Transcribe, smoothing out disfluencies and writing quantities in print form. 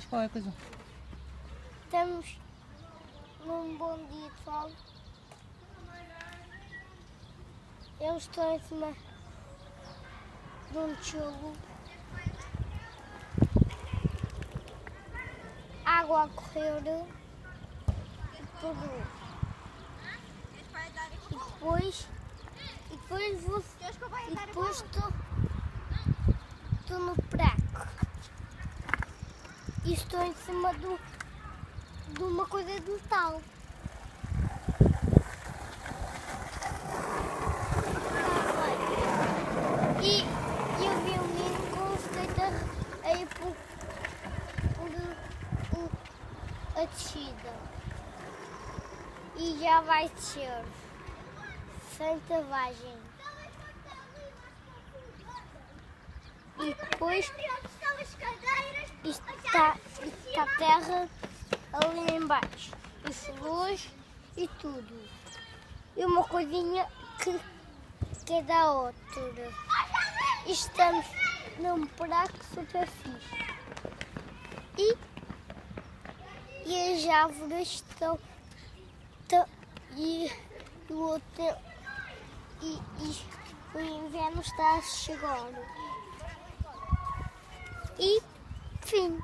Diz qualquer coisa. Estamos num bom dia de sol. Eu estou em cima de um tijolo. Água a correr. E depois estou no buraco. E estou em cima de uma coisa de metal. E eu vi um menino com um skater aí por a descida. E já vai descer. Sem travagem. E depois está a terra ali embaixo. E flores e tudo. E uma coisinha que é da outra. E estamos num buraco super fixe. E as árvores estão e o inverno está a chegar. E fim.